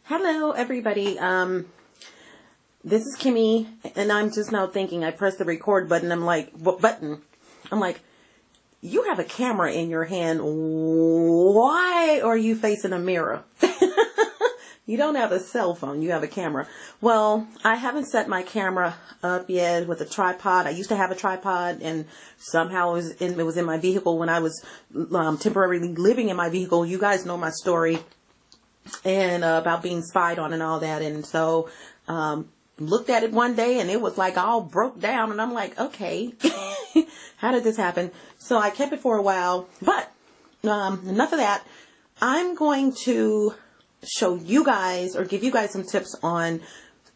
Hello, everybody. This is Kimmy, and I'm just now thinking, I pressed the record button. I'm like, what button? I'm like, you have a camera in your hand. Why are you facing a mirror? You don't have a cell phone. You have a camera. Well, I haven't set my camera up yet with a tripod. I used to have a tripod, and somehow it was in my vehicle when I was temporarily living in my vehicle. You guys know my story, and about being spied on and all that. And so looked at it one day, and it was like all broke down, and I'm like, okay, how did this happen? So I kept it for a while, but enough of that. I'm going to show you guys, or give you guys, some tips on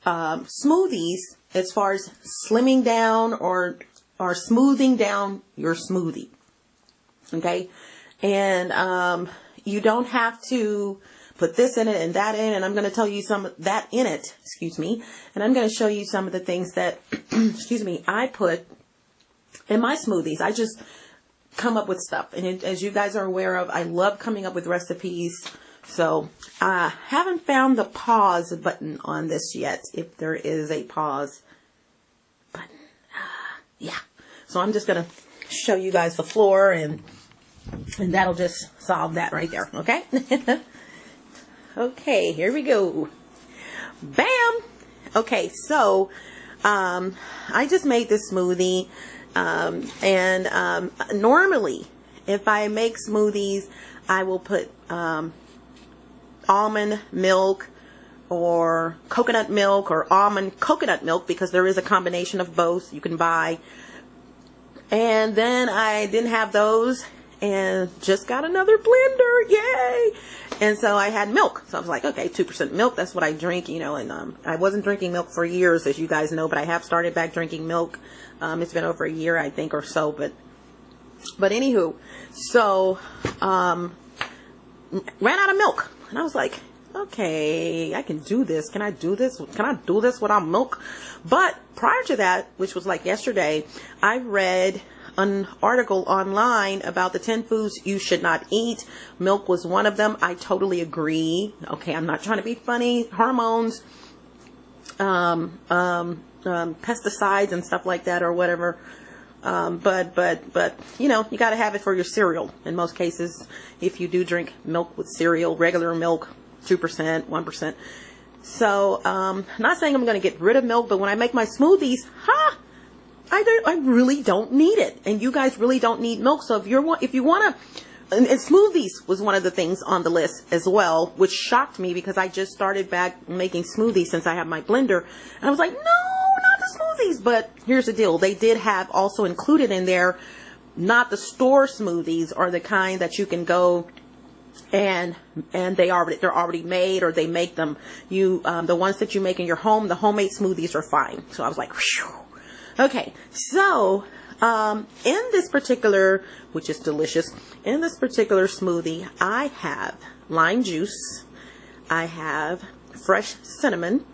smoothies as far as slimming down or smoothing down your smoothie. Okay, and you don't have to put this in it and that in, and I'm going to tell you some of that in it, excuse me, and I'm going to show you some of the things that, excuse me, I put in my smoothies. I just come up with stuff, and as you guys are aware of, I love coming up with recipes. So I haven't found the pause button on this yet, if there is a pause button. Yeah, so I'm just going to show you guys the floor, and that'll just solve that right there, okay? Okay, here we go. Bam! Okay, so I just made this smoothie, and normally if I make smoothies, I will put almond milk or coconut milk or almond coconut milk, because there is a combination of both you can buy. And then I didn't have those and just got another blender, yay! And so I had milk. So I was like, okay, 2% milk, that's what I drink, you know. And I wasn't drinking milk for years, as you guys know, but I have started back drinking milk. It's been over a year, I think, or so, but anywho, so ran out of milk, and I was like, okay, I can do this. Can I do this? Can I do this without milk? But prior to that, which was like yesterday, I read an article online about the 10 foods you should not eat. Milk was one of them. I totally agree. Okay, I'm not trying to be funny. Hormones, pesticides and stuff like that, or whatever. But you know, you got to have it for your cereal. In most cases, if you do drink milk with cereal, regular milk, 2%, 1%. So, not saying I'm going to get rid of milk, but when I make my smoothies, I really don't need it. And you guys really don't need milk. So if you want to, and smoothies was one of the things on the list as well, which shocked me because I just started back making smoothies since I have my blender. And I was like, no, not the smoothies. But here's the deal. They did have also included in there, not the store smoothies, or the kind that you can go and they're already made, or they make them. The ones that you make in your home, the homemade smoothies are fine. So I was like, whew. Okay, so in this particular, which is delicious, in this particular smoothie, I have lime juice, I have fresh cinnamon,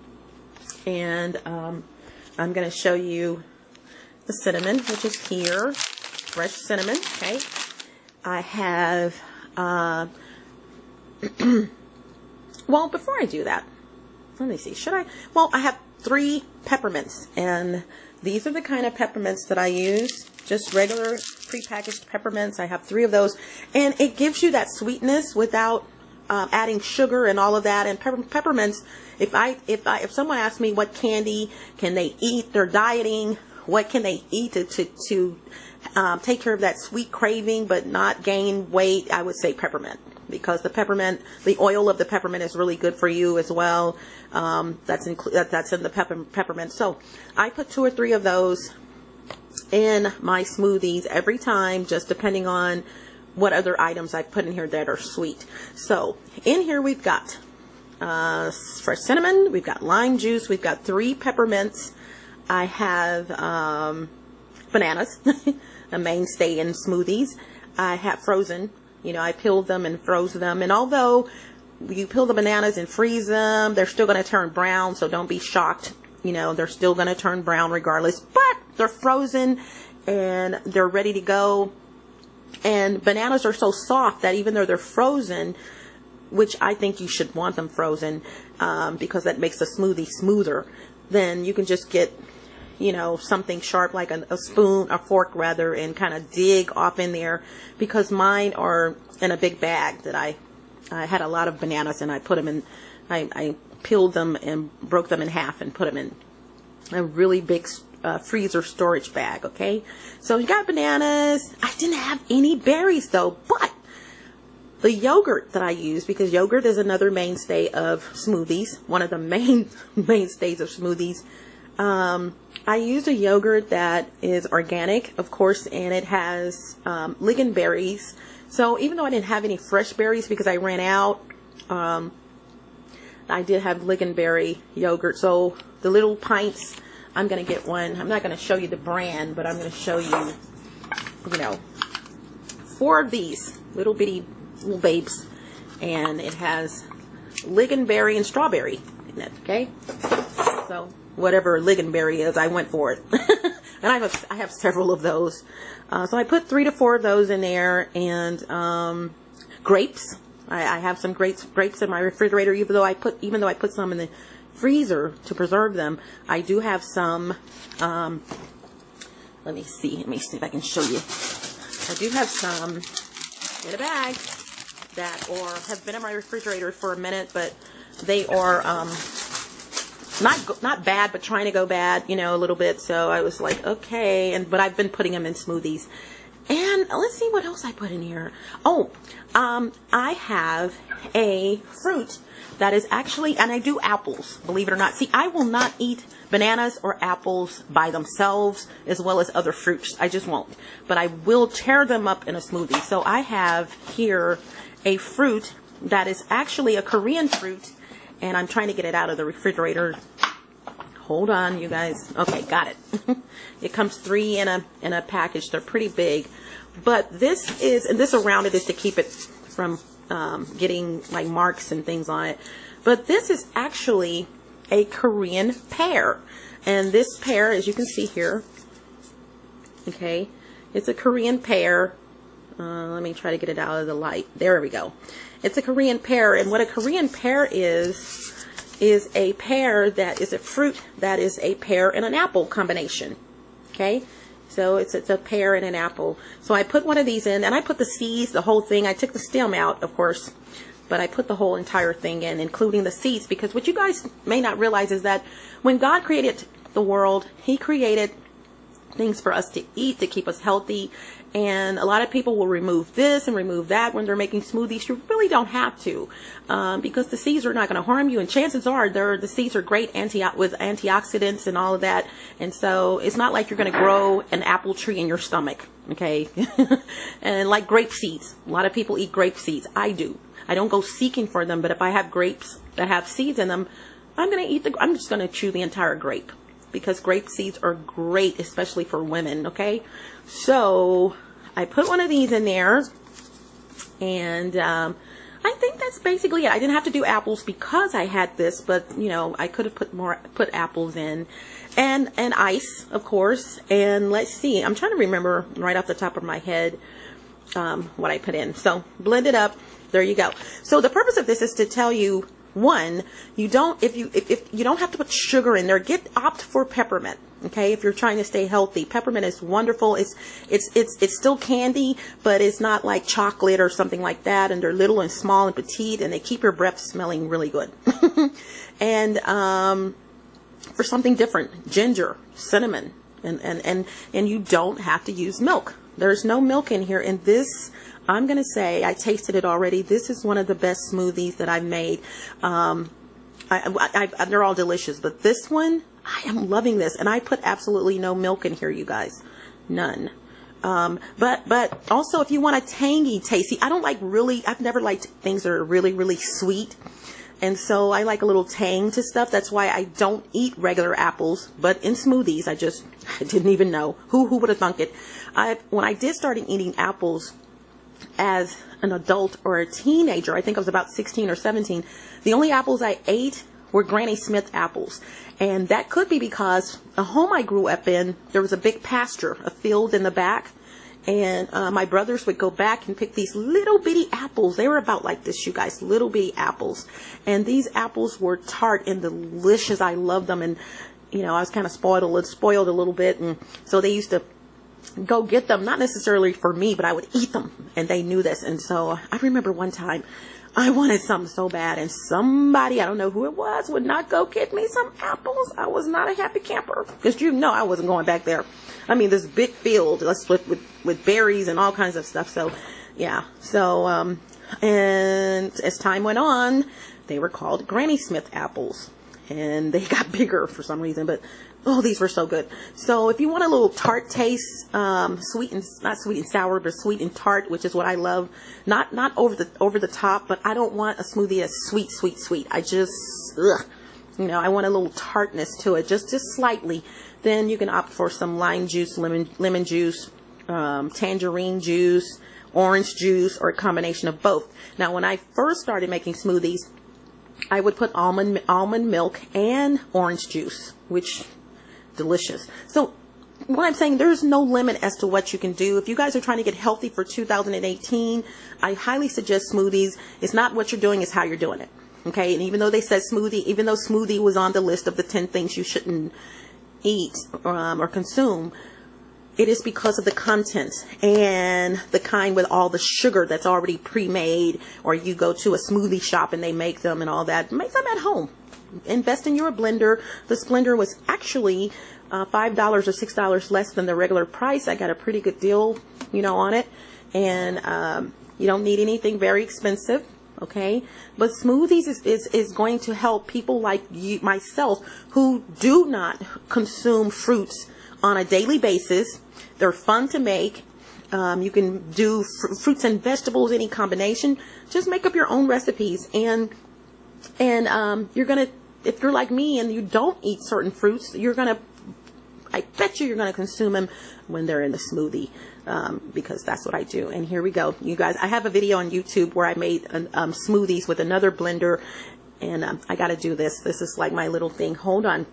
and I'm going to show you the cinnamon, which is here, fresh cinnamon. Okay, I have well, before I do that, let me see, well, I have 3 peppermints, and these are the kind of peppermints that I use, just regular prepackaged peppermints. I have 3 of those, and it gives you that sweetness without adding sugar and all of that. And peppermints, if someone asks me what candy can they eat, they're dieting, what can they eat to take care of that sweet craving but not gain weight, I would say peppermint, because the oil of the peppermint is really good for you as well. That's in the peppermint. So I put 2 or 3 of those in my smoothies every time, just depending on what other items I put in here that are sweet. So in here we've got fresh cinnamon, we've got lime juice, we've got 3 peppermints. I have bananas, a mainstay in smoothies. I have frozen. You know, I peeled them and froze them. And although you peel the bananas and freeze them, they're still going to turn brown. So don't be shocked. You know, they're still going to turn brown regardless. But they're frozen and they're ready to go. And bananas are so soft that even though they're frozen, which I think you should want them frozen, because that makes the smoothie smoother, then you can just get, you know, something sharp like a spoon, a fork rather, and kind of dig off in there, because mine are in a big bag that I had a lot of bananas, and I put them in, I peeled them and broke them in half and put them in a really big freezer storage bag. Okay, so you got bananas. I didn't have any berries though, but the yogurt that I use, because yogurt is another mainstay of smoothies, one of the mainstays of smoothies. I used a yogurt that is organic, of course, and it has ligand berries. So even though I didn't have any fresh berries because I ran out, I did have ligand berry yogurt. So the little pints, I'm going to get one. I'm not going to show you the brand, but I'm going to show you, you know, 4 of these little bitty little babes, and it has ligand berry and strawberry in it. Okay, so whatever ligand berry is, I went for it. And I have several of those, so I put 3 to 4 of those in there. And grapes, I have some grapes in my refrigerator, even though I put some in the freezer to preserve them. I do have some, let me see if I can show you. I do have some in a bag that have been in my refrigerator for a minute, but they are not bad, but trying to go bad, you know, a little bit. So I was like, okay, but I've been putting them in smoothies. And let's see what else I put in here. Oh, I have a fruit that is actually, and I do apples, believe it or not. See, I will not eat bananas or apples by themselves, as well as other fruits. I just won't. But I will tear them up in a smoothie. So I have here a fruit that is actually a Korean fruit, and I'm trying to get it out of the refrigerator. Hold on, you guys. Okay, got it. It comes 3 in a package. They're pretty big. But this is, and this around it is to keep it from getting like marks and things on it. But this is actually a Korean pear. And this pear, as you can see here, okay, it's a Korean pear. Let me try to get it out of the light. There we go. It's a Korean pear. And what a Korean pear is a pear that is a fruit that is a pear and an apple combination. Okay, so it's a pear and an apple. So I put one of these in, and I put the seeds, the whole thing. I took the stem out, of course, but I put the whole entire thing in, including the seeds, because what you guys may not realize is that when God created the world, He created things for us to eat to keep us healthy. And a lot of people will remove this and remove that when they're making smoothies. You really don't have to, because the seeds are not going to harm you, and chances are the seeds are great with antioxidants and all of that. And so it's not like you're going to grow an apple tree in your stomach, okay? And like grape seeds, a lot of people eat grape seeds. I do. I don't go seeking for them, but if I have grapes that have seeds in them, I'm just going to chew the entire grape, because grape seeds are great, especially for women. Okay, so I put one of these in there, and I think that's basically it. I didn't have to do apples because I had this, but you know, I could have put apples in, and ice, of course. And let's see, I'm trying to remember right off the top of my head what I put in. So blend it up. There you go. So the purpose of this is to tell you, one, if you don't have to put sugar in there, opt for peppermint. Okay, if you're trying to stay healthy, peppermint is wonderful. It's still candy, but it's not like chocolate or something like that. And they're little and small and petite, and they keep your breath smelling really good. And for something different, ginger, cinnamon, and you don't have to use milk. There's no milk in here. And this, I'm going to say, I tasted it already. This is one of the best smoothies that I've made. They're all delicious, but this one, I am loving this. And I put absolutely no milk in here, you guys. None. But also, if you want a tangy taste, see, I've never liked things that are really, really sweet. And so I like a little tang to stuff. That's why I don't eat regular apples, but in smoothies, I didn't even know. Who would have thunk it? When I did start eating apples as an adult or a teenager, I think I was about 16 or 17, the only apples I ate were Granny Smith apples. And that could be because the home I grew up in, there was a big pasture, a field in the back. And my brothers would go back and pick these little bitty apples. They were about like this, you guys, little bitty apples. And these apples were tart and delicious. I loved them. And, you know, I was kind of spoiled a little bit. And so they used to go get them, not necessarily for me, but I would eat them. And they knew this. And so I remember one time I wanted something so bad, and somebody, I don't know who it was, would not go get me some apples. I was not a happy camper, because you know I wasn't going back there. I mean, this big field with berries and all kinds of stuff. So, yeah. So, and as time went on, they were called Granny Smith apples, and they got bigger for some reason. But oh, these were so good. So if you want a little tart taste, sweet and not sweet and sour, but sweet and tart, which is what I love. Not over the top, but I don't want a smoothie that's sweet. I just, you know, I want a little tartness to it, just slightly. Then you can opt for some lime juice, lemon juice, tangerine juice, orange juice, or a combination of both. Now, when I first started making smoothies, I would put almond milk and orange juice, which delicious. So what I'm saying, there's no limit as to what you can do. If you guys are trying to get healthy for 2018, I highly suggest smoothies. It's not what you're doing, it's how you're doing it. Okay, and even though they said smoothie, even though smoothie was on the list of the 10 things you shouldn't eat or consume, it is because of the content and the kind with all the sugar that's already pre-made, or you go to a smoothie shop and they make them and all that. Make them at home. Invest in your blender. This blender was actually $5 or $6 less than the regular price. I got a pretty good deal, you know, on it. And you don't need anything very expensive. Okay, but smoothies is going to help people like you, myself, who do not consume fruits on a daily basis. They're fun to make. You can do fruits and vegetables, any combination. Just make up your own recipes, and you're gonna, if you're like me and you don't eat certain fruits, I bet you're gonna consume them when they're in the smoothie. Because that's what I do. And here we go, you guys. I have a video on YouTube where I made smoothies with another blender, and I got to do this. This is like my little thing. Hold on.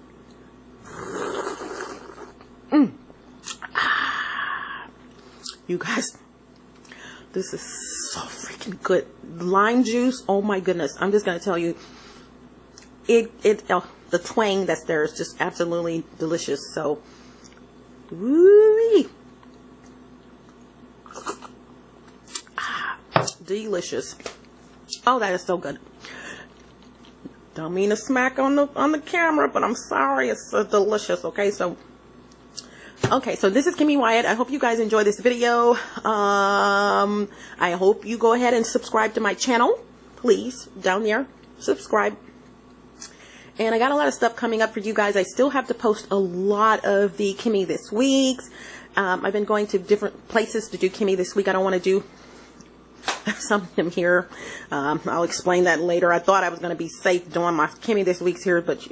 You guys, this is so freaking good. Lime juice. Oh my goodness. I'm just gonna tell you, the twang that's there is just absolutely delicious. So, woo-wee. Delicious. Oh, that is so good. Don't mean to smack on the camera, but I'm sorry. It's so delicious. Okay, so this is Kimmy Wyatt. I hope you guys enjoy this video. I hope you go ahead and subscribe to my channel, please. Down there, subscribe. And I got a lot of stuff coming up for you guys. I still have to post a lot of the Kimmy This Weeks. I've been going to different places to do Kimmy This Week. I don't want to do some of them here. I'll explain that later. I thought I was going to be safe doing my Kimmy This Week's here, but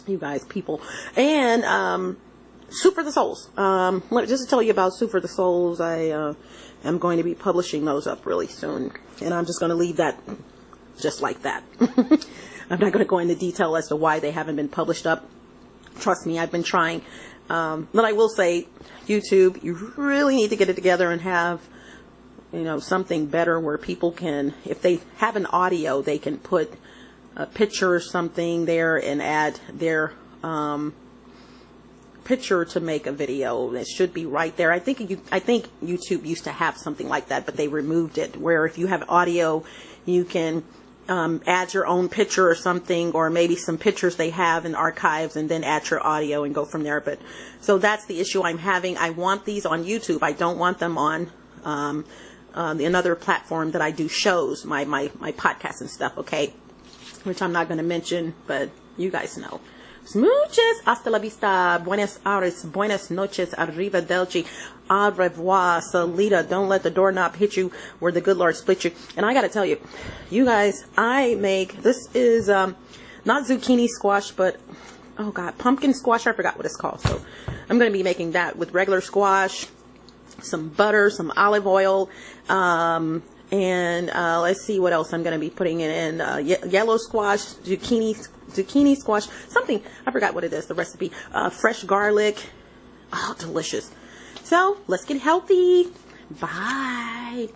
you guys, people. And Soup for the Souls. Just to tell you about Soup for the Souls, I am going to be publishing those up really soon. And I'm just going to leave that just like that. I'm not going to go into detail as to why they haven't been published up. Trust me, I've been trying. But I will say, YouTube, you really need to get it together and have, you know, something better where people can, if they have an audio, they can put a picture or something there and add their picture to make a video. It should be right there. I think YouTube used to have something like that, but they removed it, where if you have audio, you can add your own picture or something, or maybe some pictures they have in archives, and then add your audio and go from there. But so that's the issue I'm having. I want these on YouTube. I don't want them on another platform that I do shows, my podcasts and stuff, okay? Which I'm not going to mention, but you guys know. Smooches, hasta la vista, buenas aires, buenas noches, arrivederci, au revoir, salida, don't let the doorknob hit you where the good Lord split you. And I got to tell you, you guys, this is not zucchini squash, but, oh God, pumpkin squash, I forgot what it's called. So I'm going to be making that with regular squash, some butter, some olive oil, and let's see what else I'm going to be putting in. Yellow squash, zucchini squash, something, I forgot what it is, the recipe. Fresh garlic. Oh, delicious. So let's get healthy. Bye.